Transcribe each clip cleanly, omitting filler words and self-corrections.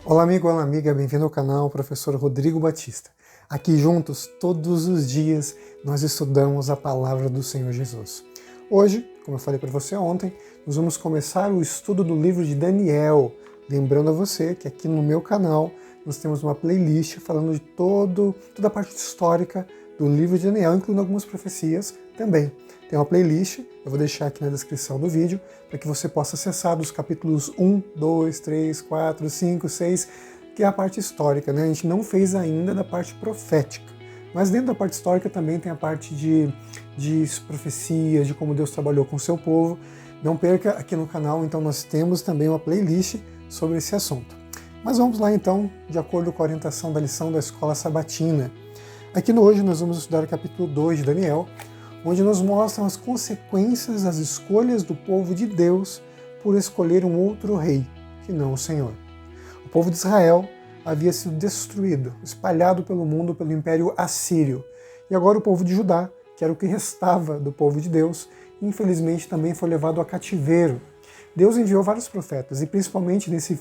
Olá amigo, olá amiga, bem-vindo ao canal Professor Rodrigo Batista. Aqui juntos, todos os dias, nós estudamos a palavra do Senhor Jesus. Hoje, como eu falei para você ontem, nós vamos começar o estudo do livro de Daniel. Lembrando a você que aqui no meu canal nós temos uma playlist falando de toda a parte histórica do livro de Daniel, incluindo algumas profecias também. Tem uma playlist, eu vou deixar aqui na descrição do vídeo, para que você possa acessar dos capítulos 1, 2, 3, 4, 5, 6, que é a parte histórica, né? A gente não fez ainda da parte profética, mas dentro da parte histórica também tem a parte de profecias, de como Deus trabalhou com o seu povo. Não perca aqui no canal, então nós temos também uma playlist sobre esse assunto. Mas vamos lá então, de acordo com a orientação da lição da Escola Sabatina. Aqui no hoje nós vamos estudar o capítulo 2 de Daniel, onde nos mostram as consequências das escolhas do povo de Deus por escolher um outro rei, que não o Senhor. O povo de Israel havia sido destruído, espalhado pelo mundo pelo Império Assírio. E agora o povo de Judá, que era o que restava do povo de Deus, infelizmente também foi levado a cativeiro. Deus enviou vários profetas, e principalmente nesse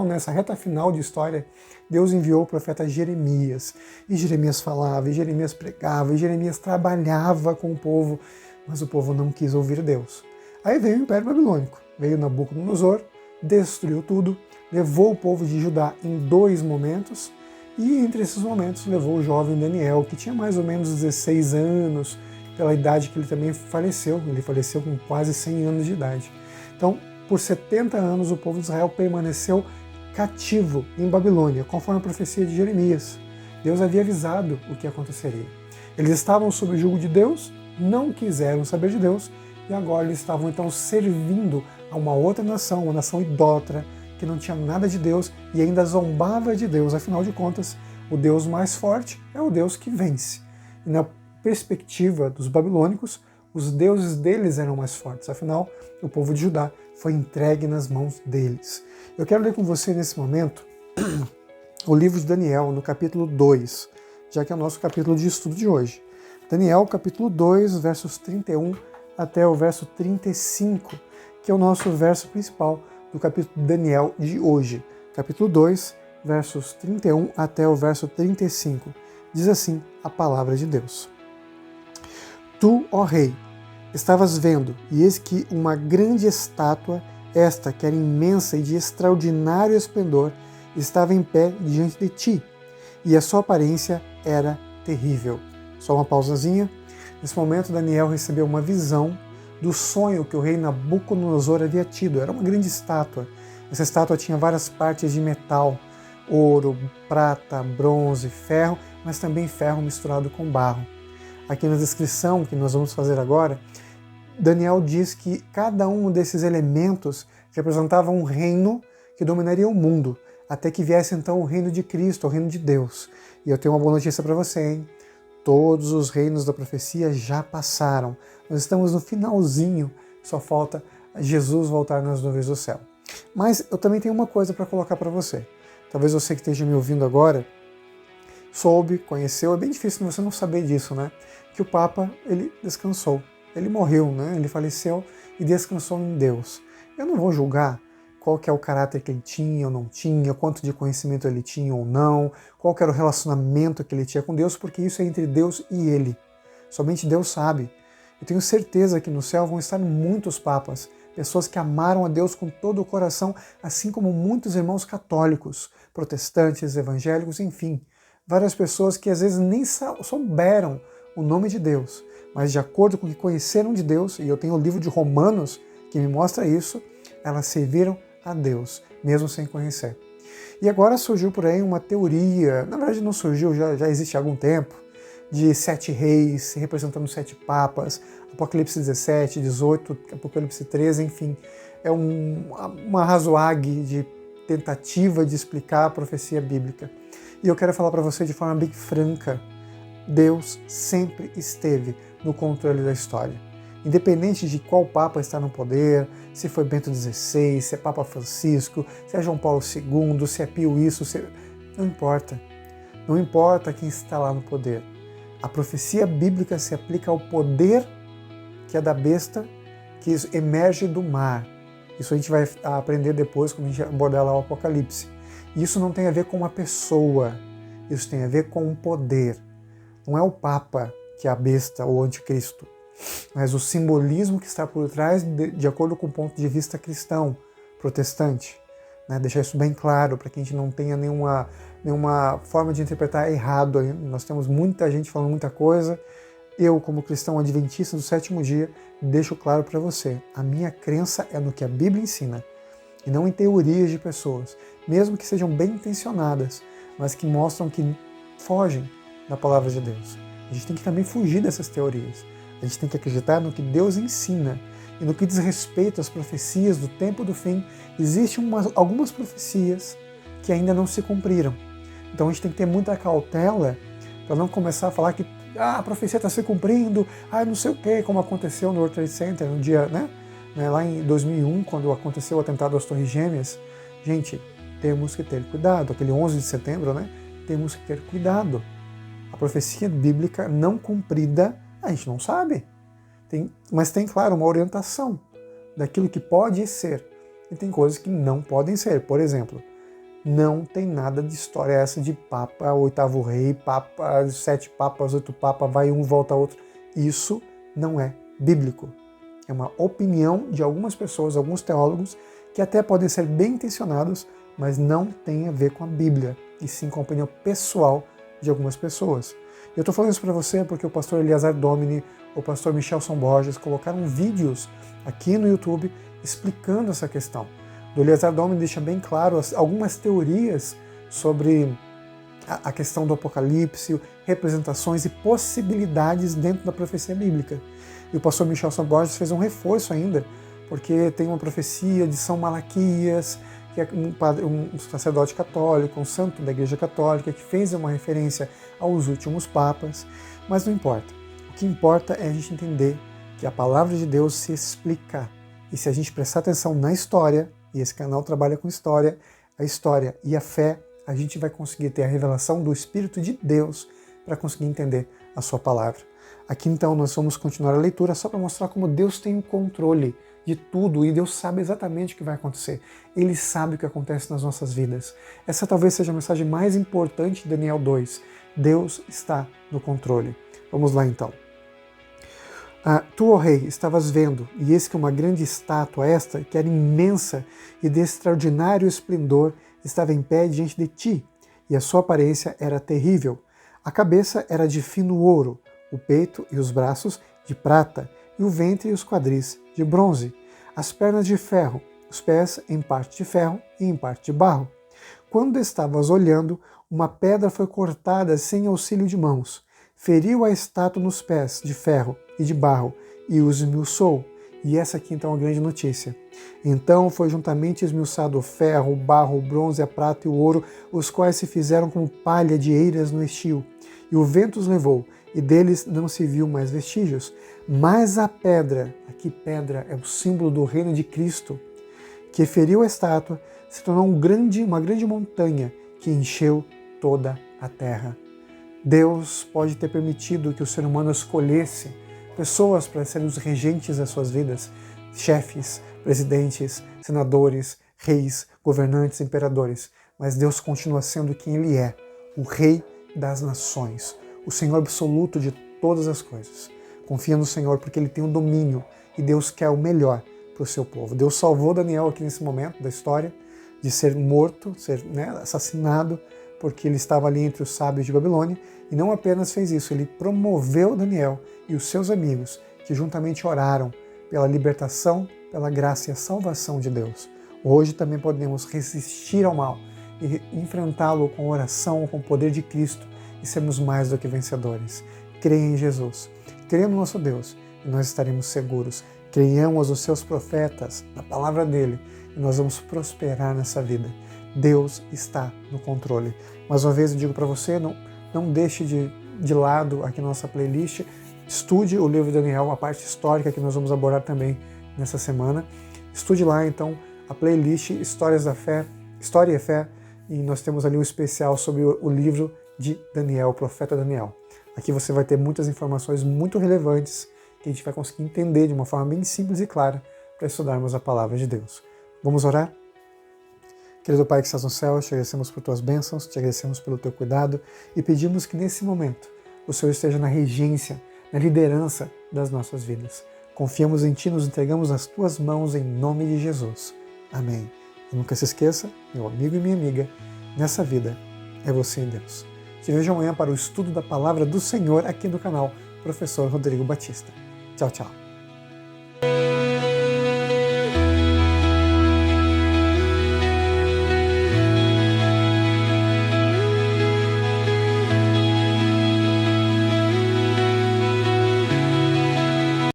nessa reta final de história, Deus enviou o profeta Jeremias. E Jeremias falava, e Jeremias pregava, e Jeremias trabalhava com o povo, mas o povo não quis ouvir Deus. Aí veio o Império Babilônico, veio Nabucodonosor, destruiu tudo, levou o povo de Judá em 2 momentos, e entre esses momentos levou o jovem Daniel, que tinha mais ou menos 16 anos, pela idade que ele também faleceu. Ele faleceu com quase 100 anos de idade. Então, por 70 anos o povo de Israel permaneceu cativo em Babilônia, conforme a profecia de Jeremias. Deus havia avisado o que aconteceria. Eles estavam sob o jugo de Deus, não quiseram saber de Deus, e agora eles estavam então servindo a uma outra nação, uma nação idólatra, que não tinha nada de Deus e ainda zombava de Deus. Afinal de contas, o Deus mais forte é o Deus que vence. E na perspectiva dos babilônicos, os deuses deles eram mais fortes. Afinal, o povo de Judá foi entregue nas mãos deles. Eu quero ler com você nesse momento o livro de Daniel, no capítulo 2, já que é o nosso capítulo de estudo de hoje. Daniel, capítulo 2, versos 31 até o verso 35, que é o nosso verso principal do capítulo de Daniel de hoje. Capítulo 2, versos 31 até o verso 35. Diz assim a palavra de Deus. Tu, ó rei, estavas vendo, e eis que uma grande estátua, esta que era imensa e de extraordinário esplendor, estava em pé diante de ti, e a sua aparência era terrível. Só uma pausazinha. Nesse momento, Daniel recebeu uma visão do sonho que o rei Nabucodonosor havia tido. Era uma grande estátua. Essa estátua tinha várias partes de metal, ouro, prata, bronze, ferro, mas também ferro misturado com barro. Aqui na descrição que nós vamos fazer agora, Daniel diz que cada um desses elementos representava um reino que dominaria o mundo, até que viesse então o reino de Cristo, o reino de Deus. E eu tenho uma boa notícia para você, hein? Todos os reinos da profecia já passaram. Nós estamos no finalzinho, só falta Jesus voltar nas nuvens do céu. Mas eu também tenho uma coisa para colocar para você. Talvez você que esteja me ouvindo agora conheceu, é bem difícil você não saber disso, né? Que o Papa, ele descansou. Ele morreu, né? Ele faleceu e descansou em Deus. Eu não vou julgar qual que é o caráter que ele tinha ou não tinha, quanto de conhecimento ele tinha ou não, qual que era o relacionamento que ele tinha com Deus, porque isso é entre Deus e ele. Somente Deus sabe. Eu tenho certeza que no céu vão estar muitos papas, pessoas que amaram a Deus com todo o coração, assim como muitos irmãos católicos, protestantes, evangélicos, enfim. Várias pessoas que às vezes nem souberam o nome de Deus, mas de acordo com o que conheceram de Deus, e eu tenho o livro de Romanos que me mostra isso, elas serviram a Deus, mesmo sem conhecer. E agora surgiu por aí uma teoria, na verdade não surgiu, já existe há algum tempo, de 7 reis representando 7 papas, Apocalipse 17, 18, Apocalipse 13, enfim. É uma razoague de tentativa de explicar a profecia bíblica. E eu quero falar para você de forma bem franca, Deus sempre esteve no controle da história. Independente de qual Papa está no poder, se foi Bento XVI, se é Papa Francisco, se é João Paulo II, se é Pio isso, não importa. Não importa quem está lá no poder. A profecia bíblica se aplica ao poder que é da besta, que emerge do mar. Isso a gente vai aprender depois, quando a gente abordar lá o Apocalipse. E isso não tem a ver com uma pessoa, isso tem a ver com um poder. Não é o Papa que é a besta ou o anticristo, mas o simbolismo que está por trás de acordo com o ponto de vista cristão, protestante. Né? Deixar isso bem claro para que a gente não tenha nenhuma forma de interpretar errado. Nós temos muita gente falando muita coisa. Eu, como cristão adventista do sétimo dia, deixo claro para você, a minha crença é no que a Bíblia ensina, e não em teorias de pessoas, mesmo que sejam bem intencionadas, mas que mostram que fogem da palavra de Deus. A gente tem que também fugir dessas teorias. A gente tem que acreditar no que Deus ensina. E no que diz respeito às profecias do tempo do fim, existem algumas profecias que ainda não se cumpriram. Então a gente tem que ter muita cautela para não começar a falar que a profecia está se cumprindo, não sei o quê, como aconteceu no World Trade Center no dia, lá em 2001, quando aconteceu o atentado às Torres Gêmeas. Gente, temos que ter cuidado. Aquele 11 de setembro, temos que ter cuidado. A profecia bíblica não cumprida, a gente não sabe. Mas tem, claro, uma orientação daquilo que pode ser. E tem coisas que não podem ser. Por exemplo, não tem nada de história essa de Papa, oitavo rei, Papa, 7 papas, 8 papas, vai um, volta outro. Isso não é bíblico. É uma opinião de algumas pessoas, alguns teólogos, que até podem ser bem intencionados, mas não tem a ver com a Bíblia, e sim com a opinião pessoal de algumas pessoas. Eu estou falando isso para você porque o pastor Eliezer Domini, o pastor Michelson Borges colocaram vídeos aqui no YouTube explicando essa questão. O Eliezer Domini deixa bem claro algumas teorias sobre a questão do Apocalipse, representações e possibilidades dentro da profecia bíblica. E o pastor Michelson Borges fez um reforço ainda, porque tem uma profecia de São Malaquias, que é um sacerdote católico, um santo da Igreja Católica, que fez uma referência aos últimos papas, mas não importa. O que importa é a gente entender que a palavra de Deus se explica. E se a gente prestar atenção na história, e esse canal trabalha com história, a história e a fé, a gente vai conseguir ter a revelação do Espírito de Deus para conseguir entender a sua palavra. Aqui então nós vamos continuar a leitura só para mostrar como Deus tem o controle de tudo e Deus sabe exatamente o que vai acontecer. Ele sabe o que acontece nas nossas vidas. Essa talvez seja a mensagem mais importante de Daniel 2. Deus está no controle. Vamos lá então. Tu, ó rei, estavas vendo, e eis que uma grande estátua, esta, que era imensa e de extraordinário esplendor, estava em pé diante de ti, e a sua aparência era terrível. A cabeça era de fino ouro, o peito e os braços de prata, e o ventre e os quadris de bronze, as pernas de ferro, os pés em parte de ferro e em parte de barro. Quando estavas olhando, uma pedra foi cortada sem auxílio de mãos, feriu a estátua nos pés de ferro e de barro, e os esmiuçou. E essa aqui então é a grande notícia. Então foi juntamente esmiuçado o ferro, o barro, o bronze, a prata e o ouro, os quais se fizeram como palha de eiras no estio. E o vento os levou, e deles não se viu mais vestígios. Mas a pedra, aqui pedra é o símbolo do reino de Cristo, que feriu a estátua, se tornou uma grande montanha que encheu toda a terra. Deus pode ter permitido que o ser humano escolhesse pessoas para serem os regentes das suas vidas, chefes, presidentes, senadores, reis, governantes, imperadores, mas Deus continua sendo quem Ele é, o Rei das nações, o Senhor absoluto de todas as coisas. Confia no Senhor porque Ele tem o domínio e Deus quer o melhor para o seu povo. Deus salvou Daniel aqui nesse momento da história de ser morto, ser assassinado, porque ele estava ali entre os sábios de Babilônia, e não apenas fez isso, ele promoveu Daniel e os seus amigos, que juntamente oraram pela libertação, pela graça e a salvação de Deus. Hoje também podemos resistir ao mal e enfrentá-lo com oração, com o poder de Cristo, e sermos mais do que vencedores. Creia em Jesus, creia no nosso Deus, e nós estaremos seguros. Creiamos os seus profetas, na palavra dele, e nós vamos prosperar nessa vida. Deus está no controle. Mais uma vez eu digo para você, não deixe de lado aqui na nossa playlist, estude o livro de Daniel, a parte histórica que nós vamos abordar também nessa semana. Estude lá então a playlist Histórias da Fé, História e Fé, e nós temos ali um especial sobre o livro de Daniel, o profeta Daniel. Aqui você vai ter muitas informações muito relevantes que a gente vai conseguir entender de uma forma bem simples e clara para estudarmos a palavra de Deus. Vamos orar? Querido Pai que estás no céu, te agradecemos por tuas bênçãos, te agradecemos pelo teu cuidado e pedimos que nesse momento o Senhor esteja na regência, na liderança das nossas vidas. Confiamos em Ti, nos entregamos nas Tuas mãos em nome de Jesus. Amém. E nunca se esqueça, meu amigo e minha amiga, nessa vida é você e Deus. Te vejo amanhã para o estudo da Palavra do Senhor aqui no canal Professor Rodrigo Batista. Tchau, tchau.